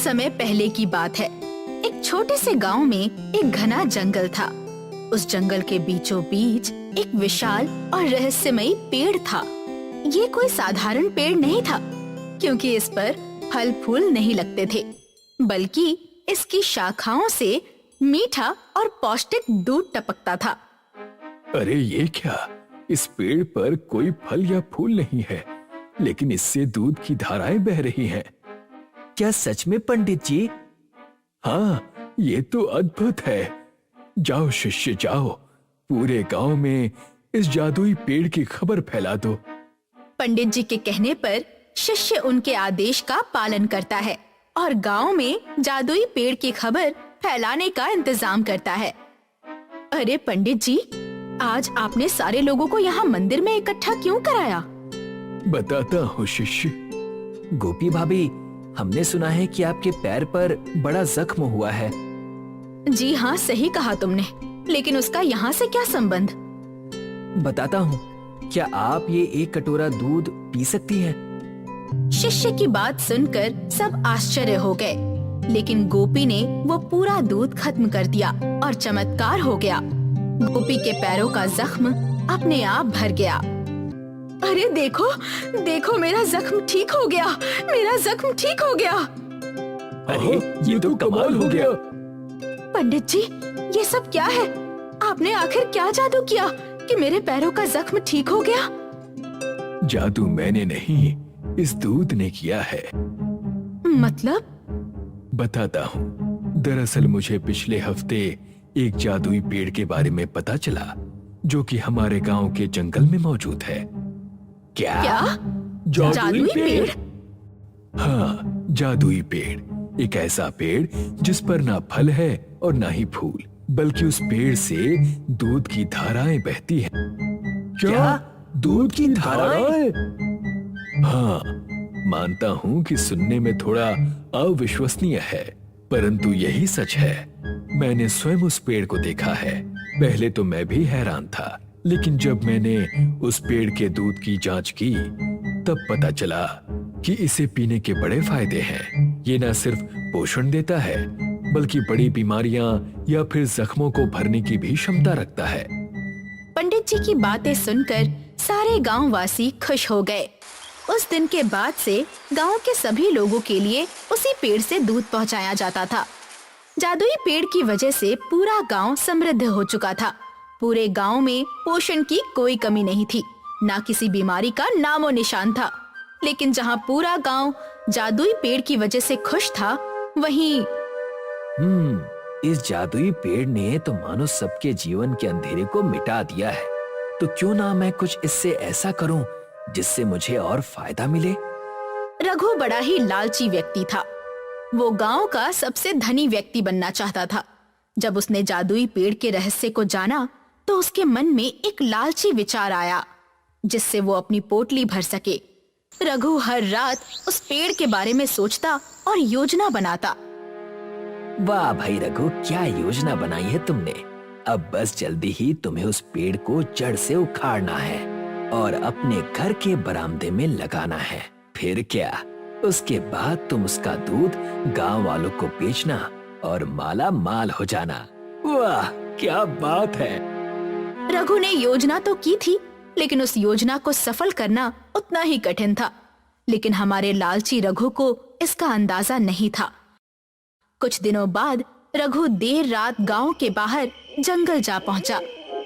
समय पहले की बात है। एक छोटे से गांव में एक घना जंगल था। उस जंगल के बीचों बीच एक विशाल और रहस्यमयी पेड़ था। ये कोई साधारण पेड़ नहीं था, क्योंकि इस पर फल फूल नहीं लगते थे, बल्कि इसकी शाखाओं से मीठा और पौष्टिक दूध टपकता था। अरे ये क्या? इस पेड़ पर कोई फल या फूल नहीं है, लेकिन इससे दूध की धाराएं बह रही हैं। क्या सच में पंडित जी? हाँ, ये तो अद्भुत है। जाओ शिष्य जाओ, पूरे गांव में इस जादुई पेड़ की खबर फैला दो। पंडित जी के कहने पर शिष्य उनके आदेश का पालन करता है और गांव में जादुई पेड़ की खबर फैलाने का इंतजाम करता है। अरे पंडित जी, आज आपने सारे लोगों को यहाँ मंदिर में इकट्ठा क्यों कराया? बताता हूँ शिष्य। गोपी भाभी, हमने सुना है कि आपके पैर पर बड़ा जख्म हुआ है। जी हाँ, सही कहा तुमने, लेकिन उसका यहाँ से क्या संबंध? बताता हूँ। क्या आप ये एक कटोरा दूध पी सकती हैं? शिष्य की बात सुनकर सब आश्चर्य हो गए, लेकिन गोपी ने वो पूरा दूध खत्म कर दिया और चमत्कार हो गया। गोपी के पैरों का जख्म अपने आप भर गया। अरे देखो, देखो मेरा जख्म ठीक हो गया, मेरा जख्म ठीक हो गया। अरे ये तो कमाल हो गया। पंडित जी, ये सब क्या है? आपने आखिर क्या जादू किया कि मेरे पैरों का जख्म ठीक हो गया? जादू मैंने नहीं, इस दूध ने किया है। मतलब? बताता हूँ। दरअसल मुझे पिछले हफ्ते एक जादुई पेड़ के बारे में पता चला, जो कि हमारे गांव के जंगल में मौजूद है। क्या? जादुई पेड़? हाँ, जादुई पेड़। एक ऐसा पेड़ जिस पर ना फल है और ना ही फूल, बल्कि उस पेड़ से दूध की धाराएं बहती हैं। क्या? दूध की धाराएं? हाँ, मानता हूँ कि सुनने में थोड़ा अविश्वसनीय है, परंतु यही सच है। मैंने स्वयं उस पेड़ को देखा है। पहले तो मैं भी हैरान था, लेकिन जब मैंने उस पेड़ के दूध की जांच की, तब पता चला कि इसे पीने के बड़े फायदे हैं। ये न सिर्फ पोषण देता है, बल्कि बड़ी बीमारियां या फिर जख्मों को भरने की भी क्षमता रखता है। पंडित जी की बातें सुनकर सारे गांव वासी खुश हो गए। उस दिन के बाद से गांव के सभी लोगों के लिए उसी पेड़ से दूध पहुंचाया जाता था। जादुई पेड़ की वजह से पूरा गांव समृद्ध हो चुका था। पूरे गांव में पोषण की कोई कमी नहीं थी, ना किसी बीमारी का नामो निशान था। लेकिन जहां पूरा गांव जादुई पेड़ की वजह से खुश था, वहीं इस जादुई पेड़ ने तो मानो सबके जीवन के अंधेरे को मिटा दिया है। तो क्यों ना मैं कुछ इससे ऐसा करूं जिससे मुझे और फायदा मिले। रघु बड़ा ही लालची व्यक्ति था। वो गांव का सबसे धनी व्यक्ति बनना चाहता था। जब उसने जादुई पेड़ के रहस्य को जाना, तो उसके मन में एक लालची विचार आया, जिससे वो अपनी पोटली भर सके। रघु हर रात उस पेड़ के बारे में सोचता और योजना बनाता। वाह भाई रघु, क्या योजना बनाई है तुमने। अब बस जल्दी ही तुम्हें उस पेड़ को जड़ से उखाड़ना है और अपने घर के बरामदे में लगाना है। फिर क्या, उसके बाद तुम उसका दूध गांव वालों को बेचना और माला माल हो जाना। वाह क्या बात है। रघु ने योजना तो की थी, लेकिन उस योजना को सफल करना उतना ही कठिन था। लेकिन हमारे लालची रघु को इसका अंदाजा नहीं था। कुछ दिनों बाद रघु देर रात गांव के बाहर जंगल जा पहुंचा।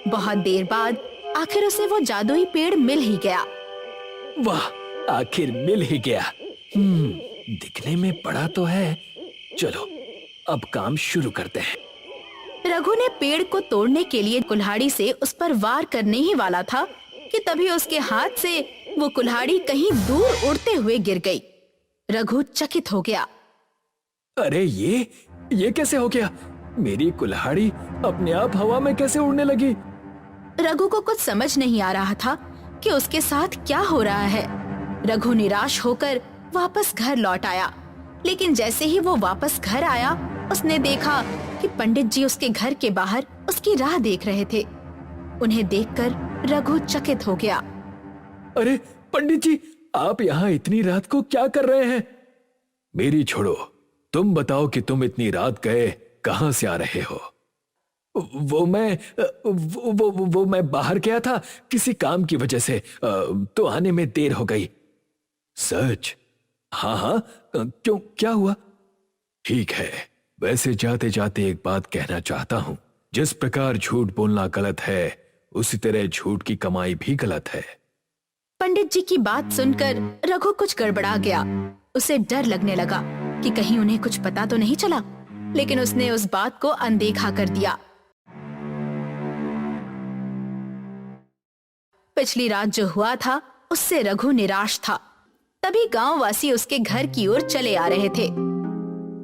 बहुत देर बाद आखिर उसे वो जादुई पेड़ मिल ही गया। वाह, आखिर मिल ही गया। दिखने में बड़ा तो है। चलो अब काम शुरू करते हैं। रघु ने पेड़ को तोड़ने के लिए कुल्हाड़ी से उस पर वार करने ही वाला था कि तभी उसके हाथ से वो कुल्हाड़ी कहीं दूर उड़ते हुए गिर गई। रघु चकित हो गया। अरे ये कैसे हो गया? मेरी कुल्हाड़ी अपने आप हवा में कैसे उड़ने लगी? रघु को कुछ समझ नहीं आ रहा था कि उसके साथ क्या हो रहा है। रघु निराश होकर वापस घर लौट आया, लेकिन जैसे ही वो वापस घर आया, उसने देखा कि पंडित जी उसके घर के बाहर उसकी राह देख रहे थे। उन्हें देखकर रघु चकित हो गया। अरे पंडित जी, आप यहाँ इतनी रात को क्या कर रहे हैं? मेरी छोड़ो, तुम बताओ कि तुम इतनी रात गए कहां से आ रहे हो? वो मैं बाहर गया था किसी काम की वजह से, तो आने में देर हो गई। सच? हाँ हाँ, क्यों, क्या हुआ? ठीक है, वैसे जाते जाते एक बात कहना चाहता हूं। जिस प्रकार झूठ बोलना गलत है, उसी तरह झूठ की कमाई भी गलत है। पंडित जी की बात सुनकर रघु कुछ गड़बड़ा गया। उसे डर लगने लगा कि कहीं उन्हें कुछ पता तो नहीं चला, लेकिन उसने उस बात को अनदेखा कर दिया। पिछली रात जो हुआ था उससे रघु निराश था। तभी गांववासी उसके घर की ओर चले आ रहे थे।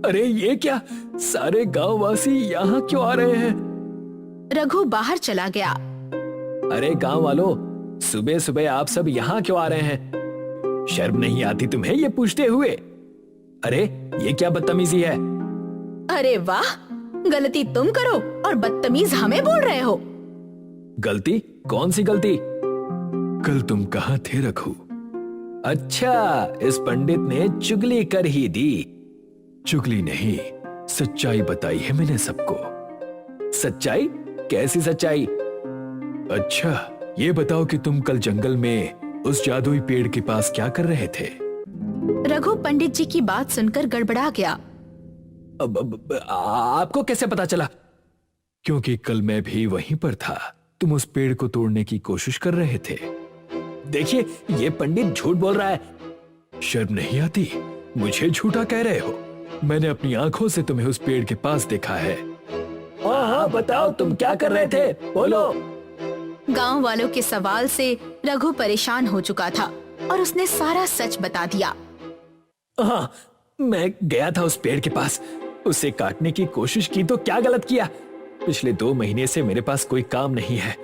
अरे ये क्या, सारे गांववासी यहाँ क्यों आ रहे हैं? रघु बाहर चला गया। अरे गांव वालों, सुबह सुबह आप सब यहाँ क्यों आ रहे हैं? शर्म नहीं आती तुम्हें ये पूछते हुए? अरे ये क्या बदतमीजी है? अरे वाह, गलती तुम करो और बदतमीज हमें बोल रहे हो। गलती? कौन सी गलती? कल तुम कहाँ थे रघु? अच्छा, इस पंडित ने चुगली कर ही दी। चुगली नहीं, सच्चाई बताई है मैंने सबको। सच्चाई? कैसी सच्चाई? अच्छा, ये बताओ कि तुम कल जंगल में उस जादुई पेड़ के पास क्या कर रहे थे? रघु पंडित जी की बात सुनकर गड़बड़ा गया। आपको कैसे पता चला? क्योंकि कल मैं भी वहीं पर था। तुम उस पेड़ को तोड़ने की कोशिश कर रहे थे। देखिए, ये पंडित झूठ बोल रहा है। शर्म नहीं आती? मुझे झूठा कह रहे हो? मैंने अपनी आंखों से तुम्हें उस पेड़ के पास देखा है। हाँ, बताओ तुम क्या कर रहे थे, बोलो। गांव वालों के सवाल से रघु परेशान हो चुका था और उसने सारा सच बता दिया। हाँ, मैं गया था उस पेड़ के पास, उसे काटने की कोशिश की तो क्या गलत किया? पिछले 2 महीने से मेरे पास कोई काम नहीं है,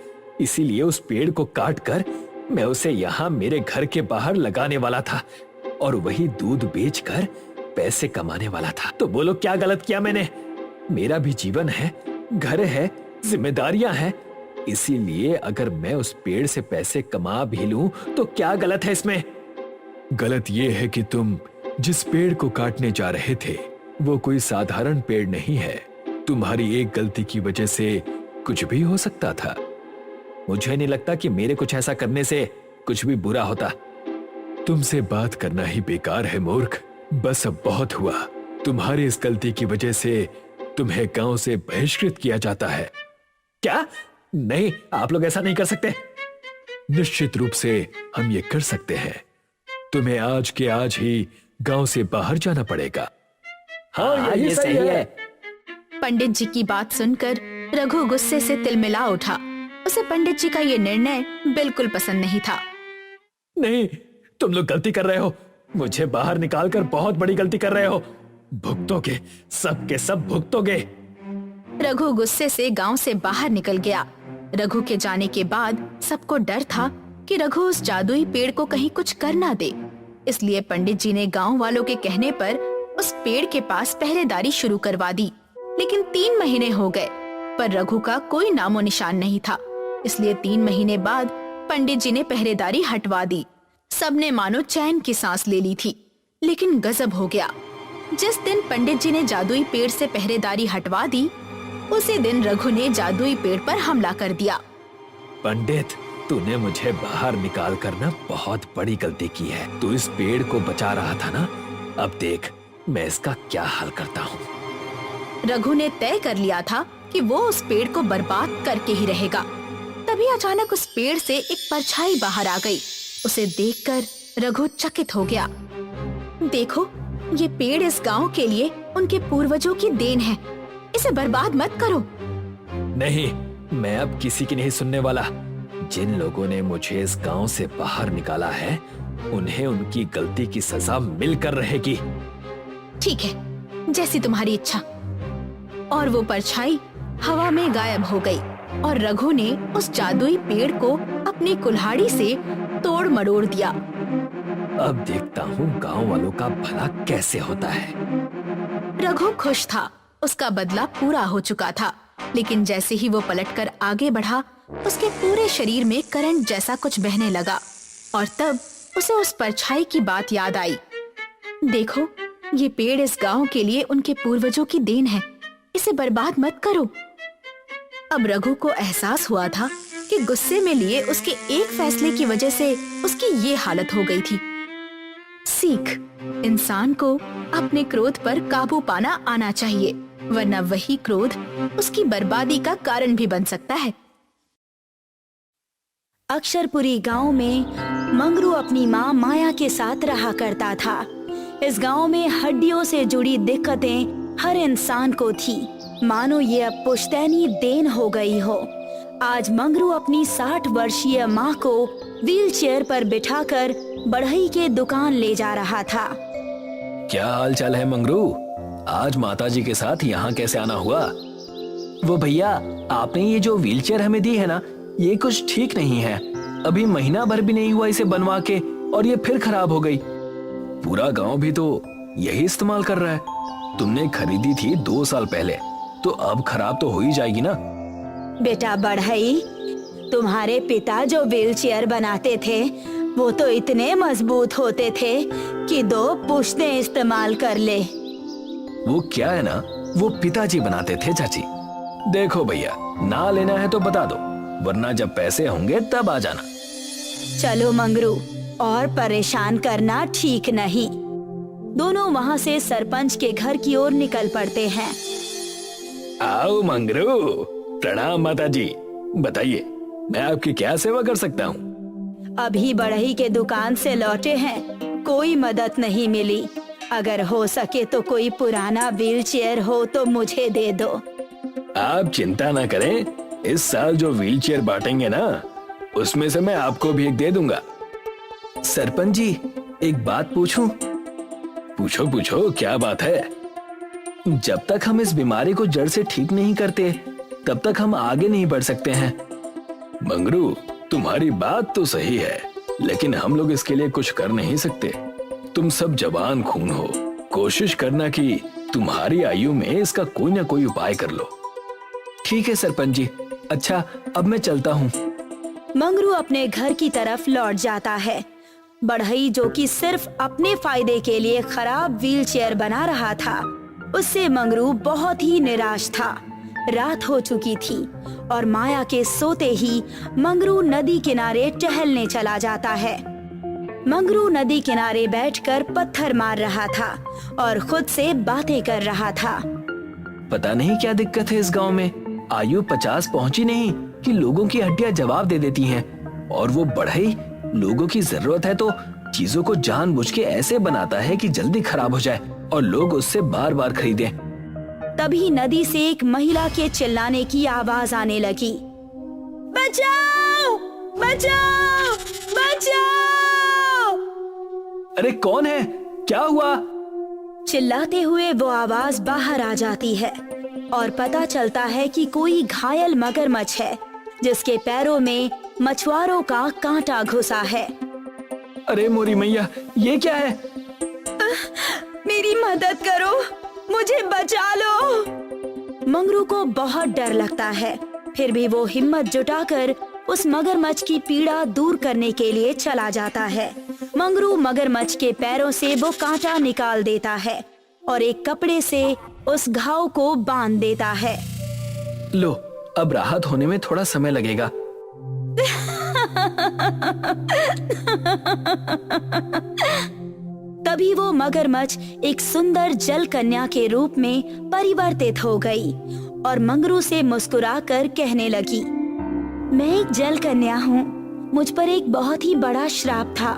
इसीलिए उस पेड़ को काट कर मैं उसे यहाँ मेरे घर के बाहर लगाने वाला था और वही दूध बेचकर पैसे कमाने वाला था। तो बोलो क्या गलत किया मैंने? मेरा भी जीवन है, घर है, जिम्मेदारियां हैं, इसीलिए अगर मैं उस पेड़ से पैसे कमा भी लूं तो क्या गलत है इसमें? गलत ये है कि तुम जिस पेड़ को काटने जा रहे थे वो कोई साधारण पेड़ नहीं है। तुम्हारी एक गलती की वजह से कुछ भी हो सकता था। मुझे नहीं लगता कि मेरे कुछ ऐसा करने से कुछ भी बुरा होता। तुमसे बात करना ही बेकार है मूर्ख। बस अब बहुत हुआ। तुम्हारी इस गलती की वजह से तुम्हें गांव से बहिष्कृत किया जाता है। क्या? नहीं, आप लोग ऐसा नहीं कर सकते। निश्चित रूप से हम ये कर सकते हैं। तुम्हें आज के आज ही गांव से बाहर जाना पड़ेगा। हाँ, ये सही है। पंडित जी की बात सुनकर रघु गुस्से से तिलमिला उठा। उसे पंडित जी का ये निर्णय बिल्कुल पसंद नहीं था। नहीं, तुम लोग गलती कर रहे हो। मुझे बाहर निकालकर बहुत बड़ी गलती कर रहे हो। भुगतोगे, सब के सब भुगतोगे। रघु गुस्से से गांव से बाहर निकल गया। रघु के जाने के बाद सबको डर था कि रघु उस जादुई पेड़ को कहीं कुछ कर ना दे, इसलिए पंडित जी ने गांव वालों के कहने पर उस पेड़ के पास पहरेदारी शुरू करवा दी। लेकिन 3 महीने हो गए पर रघु का कोई नामो निशान नहीं था, इसलिए 3 महीने बाद पंडित जी ने पहरेदारी हटवा दी। सबने मानो चैन की सांस ले ली थी। लेकिन गजब हो गया। जिस दिन पंडित जी ने जादुई पेड़ से पहरेदारी हटवा दी, उसी दिन रघु ने जादुई पेड़ पर हमला कर दिया। पंडित, तूने मुझे बाहर निकाल कर ना बहुत बड़ी गलती की है। तू इस पेड़ को बचा रहा था ना, अब देख मैं इसका क्या हाल करता हूँ। रघु ने तय कर लिया था कि वो उस पेड़ को बर्बाद करके ही रहेगा। तभी अचानक उस पेड़ से एक परछाई बाहर आ गई। उसे देखकर रघु चकित हो गया। देखो, ये पेड़ इस गांव के लिए उनके पूर्वजों की देन है। इसे बर्बाद मत करो। नहीं, मैं अब किसी की नहीं सुनने वाला। जिन लोगों ने मुझे इस गांव से बाहर निकाला है, उन्हें उनकी गलती की सजा मिलकर रहेगी। ठीक है, जैसी तुम्हारी इच्छा। और वो परछाई हवा में गायब हो गई और रघु ने उस जादुई पेड़ को अपनी कुल्हाड़ी से तोड़ मरोड़ दिया। अब देखता हूँ गांव वालों का भला कैसे होता है। रघु खुश था, उसका बदला पूरा हो चुका था। लेकिन जैसे ही वो पलटकर आगे बढ़ा, उसके पूरे शरीर में करंट जैसा कुछ बहने लगा और तब उसे उस परछाई की बात याद आई। देखो, ये पेड़ इस गांव के लिए उनके पूर्वजों की देन है, इसे बर्बाद मत करो। अब रघु को एहसास हुआ था कि गुस्से में लिए उसके एक फैसले की वजह से उसकी ये हालत हो गई थी। सीख, इंसान को अपने क्रोध पर काबू पाना आना चाहिए, वरना वही क्रोध उसकी बर्बादी का कारण भी बन सकता है। अक्षरपुरी गांव में मंगरू अपनी माँ माया के साथ रहा करता था। इस गांव में हड्डियों से जुड़ी दिक्कतें हर इंसान को थी, मानो ये अब पुश्तैनी देन हो गई हो। आज मंगरू अपनी 60 वर्षीय माँ को व्हील चेयर पर बिठाकर बढ़ई के दुकान ले जा रहा था। क्या हाल चाल है मंगरू? आज माताजी के साथ यहाँ कैसे आना हुआ? वो भैया, आपने ये जो व्हीलचेयर हमें दी है ना, ये कुछ ठीक नहीं है। अभी महीना भर भी नहीं हुआ इसे बनवा के और ये फिर खराब हो गई। पूरा गांव भी तो यही इस्तेमाल कर रहा है। तुमने खरीदी थी 2 साल पहले, तो अब खराब तो हो ही जाएगी ना। बेटा बढ़ई, तुम्हारे पिता जो व्हीलचेयर बनाते थे वो तो इतने मजबूत होते थे कि 2 पुश्तें इस्तेमाल कर ले। वो क्या है ना, वो पिताजी बनाते थे चाची। देखो भैया, ना लेना है तो बता दो, वरना जब पैसे होंगे तब आ जाना। चलो मंगरू, और परेशान करना ठीक नहीं। दोनों वहाँ से सरपंच के घर की ओर निकल पड़ते हैं। आओ मंगरू, प्रणाम माताजी। बताइए, मैं आपकी क्या सेवा कर सकता हूँ? अभी बढ़ई के दुकान से लौटे हैं, कोई मदद नहीं मिली। अगर हो सके तो कोई पुराना व्हीलचेयर हो तो मुझे दे दो। आप चिंता ना करें, इस साल जो व्हीलचेयर बांटेंगे ना, उसमें से मैं आपको भी एक दे दूंगा। सरपंच जी, एक बात पूछूं? पूछो पूछो, क्या बात है? जब तक हम इस बीमारी को जड़ से ठीक नहीं करते, तब तक हम आगे नहीं बढ़ सकते हैं। मंगरू, तुम्हारी बात तो सही है, लेकिन हम लोग इसके लिए कुछ कर नहीं सकते। तुम सब जवान खून हो, कोशिश करना कि तुम्हारी आयु में इसका कोई ना कोई उपाय कर लो। ठीक है सरपंच जी, अच्छा अब मैं चलता हूँ। मंगरू अपने घर की तरफ लौट जाता है। बढ़ई, जो कि सिर्फ अपने फायदे के लिए खराब व्हीलचेयर बना रहा था, उससे मंगरू बहुत ही निराश था। रात हो चुकी थी और माया के सोते ही मंगरू नदी किनारे टहलने चला जाता है। मंगरू नदी किनारे बैठकर पत्थर मार रहा था और खुद से बातें कर रहा था। पता नहीं क्या दिक्कत है इस गांव में, आयु 50 पहुंची नहीं कि लोगों की हड्डियां जवाब दे देती हैं। और वो बढ़ई, लोगों की जरूरत है तो चीजों को जानबूझ के ऐसे बनाता है कि जल्दी खराब हो जाए और लोग उससे बार बार खरीदें। तभी नदी से एक महिला के चिल्लाने की आवाज आने लगी। बचाओ! बचाओ! बचाओ! अरे कौन है? क्या हुआ? चिल्लाते हुए वो आवाज बाहर आ जाती है और पता चलता है कि कोई घायल मगरमच्छ है, जिसके पैरों में मछुआरों का कांटा घुसा है। अरे मोरी मैया, ये क्या है? मेरी मदद करो, मुझे बचा लो। मंगरू को बहुत डर लगता है, फिर भी वो हिम्मत जुटाकर उस मगरमच्छ की पीड़ा दूर करने के लिए चला जाता है। मंगरू मगरमच्छ के पैरों से वो कांटा निकाल देता है और एक कपड़े से उस घाव को बांध देता है। लो, अब राहत होने में थोड़ा समय लगेगा। तभी वो मगरमच्छ एक सुंदर जल कन्या के रूप में परिवर्तित हो गई और मंगरू से मुस्कुराकर कहने लगी, मैं एक जल कन्या हूँ। मुझ पर एक बहुत ही बड़ा श्राप था।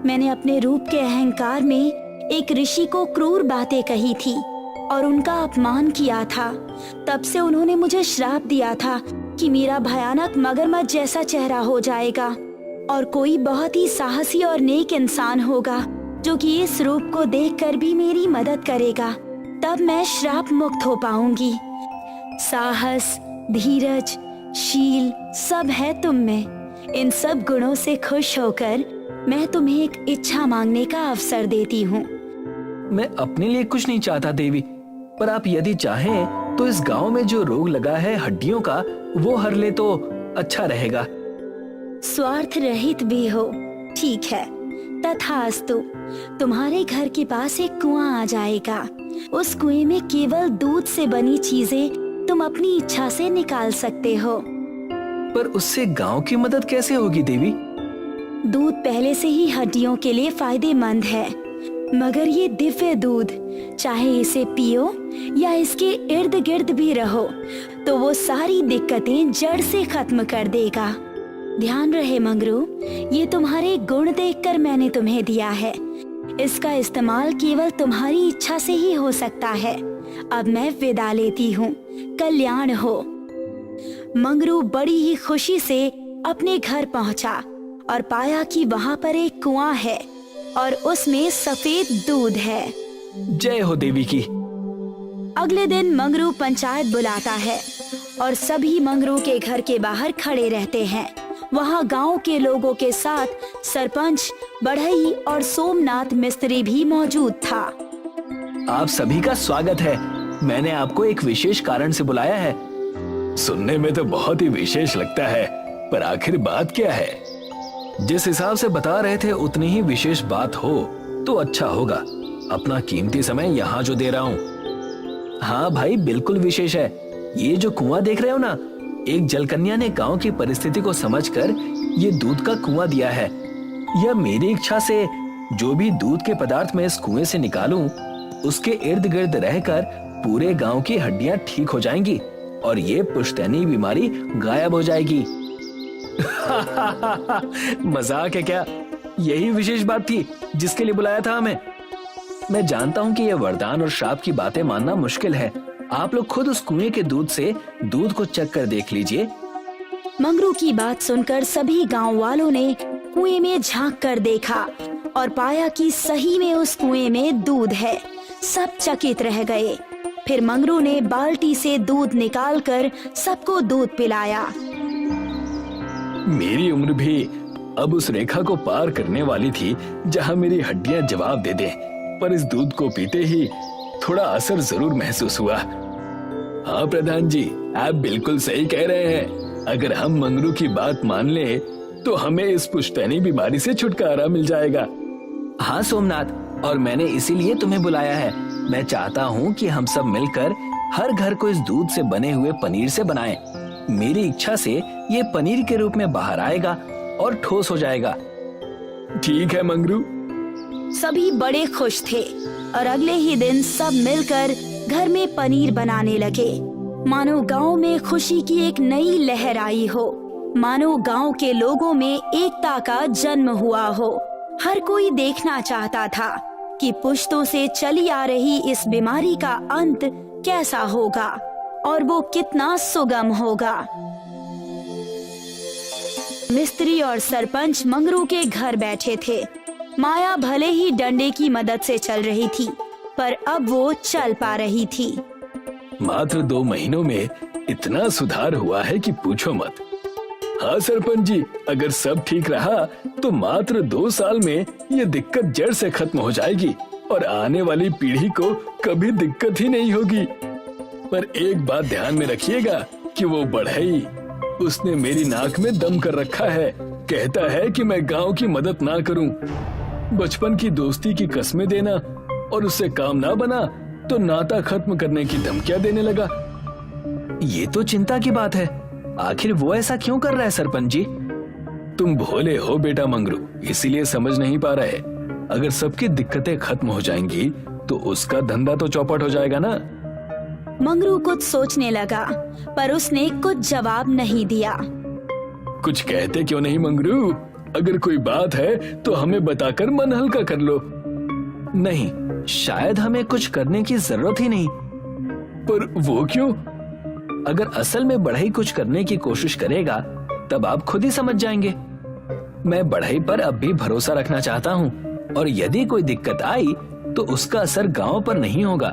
मैंने अपने रूप के अहंकार में एक ऋषि को क्रूर बातें कही थी और उनका अपमान किया था। तब से उन्होंने मुझे श्राप दिया था कि मेरा भयानक मगरमच्छ जैसा चेहरा हो जाएगा और कोई बहुत ही साहसी और नेक इंसान होगा जो कि इस रूप को देखकर भी मेरी मदद करेगा। तब मैं श्राप मुक्त हो पाऊंगी। साहस, धीरज, शील सब है तुम में। इन सब गुणों से खुश होकर मैं तुम्हें एक इच्छा मांगने का अवसर देती हूँ। मैं अपने लिए कुछ नहीं चाहता देवी, पर आप यदि चाहें तो इस गांव में जो रोग लगा है हड्डियों का, वो हर ले तो अच्छा रहेगा। स्वार्थ रहित भी हो, ठीक है, तथास्तु, तुम्हारे घर के पास एक कुआं आ जाएगा। उस कुएं में केवल दूध से बनी चीजें तुम अपनी इच्छा से निकाल सकते हो। पर उससे गांव की मदद कैसे होगी देवी? दूध पहले से ही हड्डियों के लिए फायदेमंद है, मगर ये दिव्य दूध, चाहे इसे पियो या इसके इर्द गिर्द भी रहो, तो वो सारी दिक्कतें जड़ से खत्म कर देगा। ध्यान रहे मंगरू, ये तुम्हारे गुण देखकर मैंने तुम्हें दिया है। इसका इस्तेमाल केवल तुम्हारी इच्छा से ही हो सकता है। अब मैं विदा लेती हूँ, कल्याण हो। मंगरू बड़ी ही खुशी से अपने घर पहुँचा और पाया कि वहाँ पर एक कुआं है और उसमें सफेद दूध है। जय हो देवी की। अगले दिन मंगरू पंचायत बुलाता है और सभी मंगरू के घर के बाहर खड़े रहते हैं। वहाँ गांव के लोगों के साथ सरपंच, बढ़ई और सोमनाथ मिस्त्री भी मौजूद था। आप सभी का स्वागत है। मैंने आपको एक विशेष कारण से बुलाया है। सुनने में तो बहुत ही विशेष लगता है, पर आखिर बात क्या है? जिस हिसाब से बता रहे थे उतनी ही विशेष बात हो तो अच्छा होगा। अपना कीमती समय यहाँ जो दे रहा हूँ। हाँ भाई, बिल्कुल विशेष है। ये जो कुआं देख रहे हो ना, एक जलकन्या ने गांव की परिस्थिति को समझकर ये दूध का कुआं दिया है। यह मेरी इच्छा से जो भी दूध के पदार्थ मैं इस कुएं से निकालूं, उसके इर्द गिर्द रहकर पूरे गांव की हड्डियां ठीक हो जाएंगी और ये पुश्तैनी बीमारी गायब हो जाएगी। मजाक है क्या? यही विशेष बात थी जिसके लिए बुलाया था हमें। मैं जानता हूँ कि यह वरदान और श्राप की बातें मानना मुश्किल है। आप लोग खुद उस कुएं के दूध से दूध को चख कर देख लीजिए। मंगरू की बात सुनकर सभी गांव वालों ने कुएं में झांक कर देखा और पाया कि सही में उस कुएं में दूध है। सब चकित रह गए। फिर मंगरू ने बाल्टी से दूध निकालकर सबको दूध पिलाया। मेरी उम्र भी अब उस रेखा को पार करने वाली थी जहां मेरी हड्डियां जवाब दे दें, पर इस दूध को पीते ही थोड़ा असर जरूर महसूस हुआ। हाँ प्रधान जी, आप बिल्कुल सही कह रहे हैं। अगर हम मंगरू की बात मान लें तो हमें इस पुश्तैनी बीमारी से छुटकारा मिल जाएगा। हाँ सोमनाथ, और मैंने इसीलिए तुम्हें बुलाया है। मैं चाहता हूँ कि हम सब मिलकर हर घर को इस दूध से बने हुए पनीर से बनाएं। मेरी इच्छा से ये पनीर के रूप में बाहर आएगा और ठोस हो जाएगा। ठीक है मंगरू। सभी बड़े खुश थे और अगले ही दिन सब मिलकर घर में पनीर बनाने लगे। मानो गांव में खुशी की एक नई लहर आई हो। मानो गांव के लोगों में एकता का जन्म हुआ हो। हर कोई देखना चाहता था कि पुश्तों से चली आ रही इस बीमारी का अंत कैसा होगा और वो कितना सुगम होगा। मिस्त्री और सरपंच मंगरू के घर बैठे थे। माया भले ही डंडे की मदद से चल रही थी, पर अब वो चल पा रही थी। मात्र 2 महीनों में इतना सुधार हुआ है कि पूछो मत। हाँ सरपंच जी, अगर सब ठीक रहा तो मात्र 2 साल में ये दिक्कत जड़ से खत्म हो जाएगी और आने वाली पीढ़ी को कभी दिक्कत ही नहीं होगी। पर एक बात ध्यान में रखिएगा कि वो बढ़ई, उसने मेरी नाक में दम कर रखा है। कहता है कि मैं गांव की मदद ना करूं। बचपन की दोस्ती की कस्में देना और उससे काम ना बना तो नाता खत्म करने की धमकियां देने लगा। ये तो चिंता की बात है। आखिर वो ऐसा क्यों कर रहा है सरपंच जी? तुम भोले हो बेटा मंगरू, इसीलिए समझ नहीं पा रहे। अगर सबकी दिक्कतें खत्म हो जाएंगी तो उसका धंधा तो चौपट हो जाएगा ना। मंगरू कुछ सोचने लगा, पर उसने कुछ जवाब नहीं दिया। कुछ कहते क्यों नहीं मंगरू? अगर कोई बात है तो हमें बताकर मन हल्का कर लो। नहीं, शायद हमें कुछ करने की जरूरत ही नहीं। पर वो क्यों? अगर असल में बढ़ई कुछ करने की कोशिश करेगा तब आप खुद ही समझ जाएंगे। मैं बढ़ई पर अब भी भरोसा रखना चाहता हूँ और यदि कोई दिक्कत आई तो उसका असर गांव पर नहीं होगा।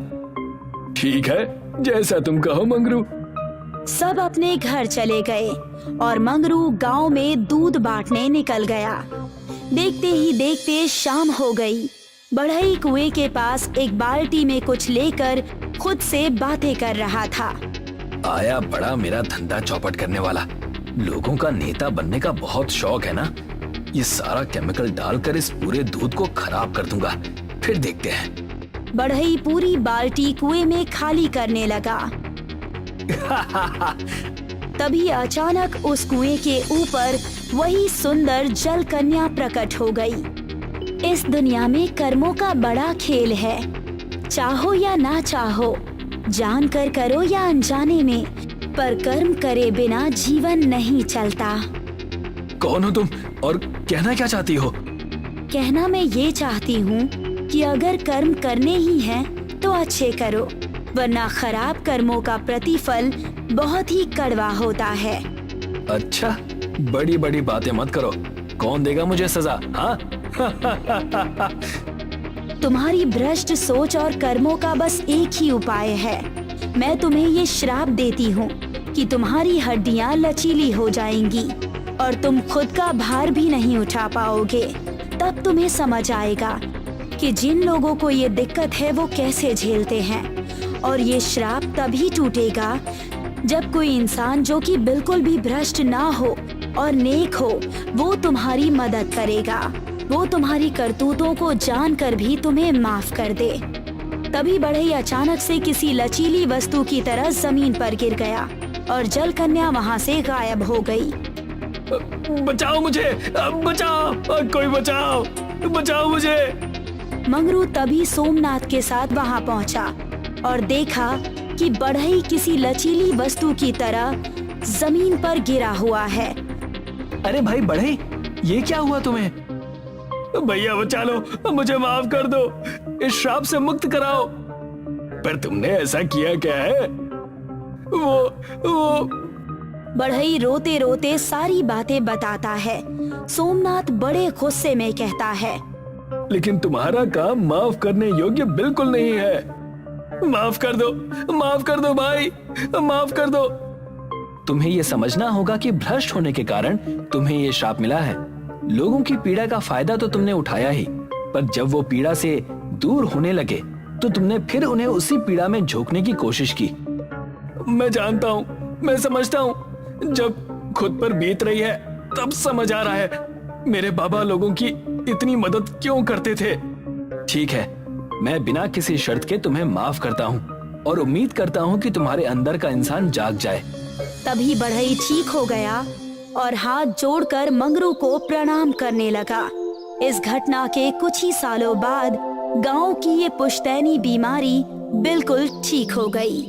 ठीक है, जैसा तुम कहो मंगरू। सब अपने घर चले गए और मंगरू गांव में दूध बांटने निकल गया। देखते ही देखते शाम हो गई। बढ़ई कुएं के पास एक बाल्टी में कुछ लेकर खुद से बातें कर रहा था। आया बड़ा मेरा धंधा चौपट करने वाला। लोगों का नेता बनने का बहुत शौक है ना। ये सारा केमिकल डालकर इस पूरे दूध को खराब कर दूंगा, फिर देखते हैं। बढ़ई पूरी बाल्टी कुएं में खाली करने लगा। तभी अचानक उस कुएं के ऊपर वही सुंदर जल कन्या प्रकट हो गई। इस दुनिया में कर्मों का बड़ा खेल है, चाहो या ना चाहो, जानकर करो या अनजाने में, पर कर्म करे बिना जीवन नहीं चलता। कौन हो तुम और कहना क्या चाहती हो? कहना मैं ये चाहती हूँ कि अगर कर्म करने ही हैं तो अच्छे करो, वरना खराब कर्मों का प्रतिफल बहुत ही कड़वा होता है। अच्छा, बड़ी बड़ी बातें मत करो, कौन देगा मुझे सजा? हाँ? तुम्हारी भ्रष्ट सोच और कर्मों का बस एक ही उपाय है। मैं तुम्हें ये श्राप देती हूँ कि तुम्हारी हड्डियाँ लचीली हो जाएंगी और तुम खुद का भार भी नहीं उठा पाओगे। तब तुम्हें समझ आएगा कि जिन लोगों को ये दिक्कत है वो कैसे झेलते हैं। और ये श्राप तभी टूटेगा जब कोई इंसान जो कि बिल्कुल भी भ्रष्ट ना हो और नेक हो, वो तुम्हारी मदद करेगा। वो तुम्हारी करतूतों को जानकर भी तुम्हें माफ कर दे। तभी बढ़ई अचानक से किसी लचीली वस्तु की तरह जमीन पर गिर गया और जल कन्या वहाँ से गायब हो गई। बचाओ मुझे, बचाओ, कोई बचाओ, बचाओ मुझे। मंगरू तभी सोमनाथ के साथ वहाँ पहुँचा और देखा कि बढ़ई किसी लचीली वस्तु की तरह जमीन पर गिरा हुआ है। अरे भाई बढ़ई, ये क्या हुआ तुम्हें? भैया बचा लो, मुझे माफ कर दो, इस श्राप से मुक्त कराओ। पर तुमने ऐसा किया क्या है? वो बढ़ई रोते रोते सारी बातें बताता है। सोमनाथ बड़े गुस्से में कहता है, लेकिन तुम्हारा काम माफ करने योग्य बिल्कुल नहीं है। माफ कर दो भाई, माफ कर दो। तुम्हें ये समझना होगा कि भ्रष्ट होने के कारण तुम्हें ये श्राप मिला है। लोगों की पीड़ा का फायदा तो तुमने उठाया ही, पर जब वो पीड़ा से दूर होने लगे तो तुमने फिर उन्हें उसी पीड़ा में झोंकने की कोशिश की। मैं जानता हूँ, मैं समझता हूँ, जब खुद पर बीत रही है तब समझ आ रहा है मेरे बाबा लोगों की इतनी मदद क्यों करते थे। ठीक है, मैं बिना किसी शर्त के तुम्हें माफ करता हूँ और उम्मीद करता हूँ कि तुम्हारे अंदर का इंसान जाग जाए। तभी बढ़ई ठीक हो गया और हाथ जोड़कर मंगरू को प्रणाम करने लगा। इस घटना के कुछ ही सालों बाद गांव की ये पुश्तैनी बीमारी बिल्कुल ठीक हो गई।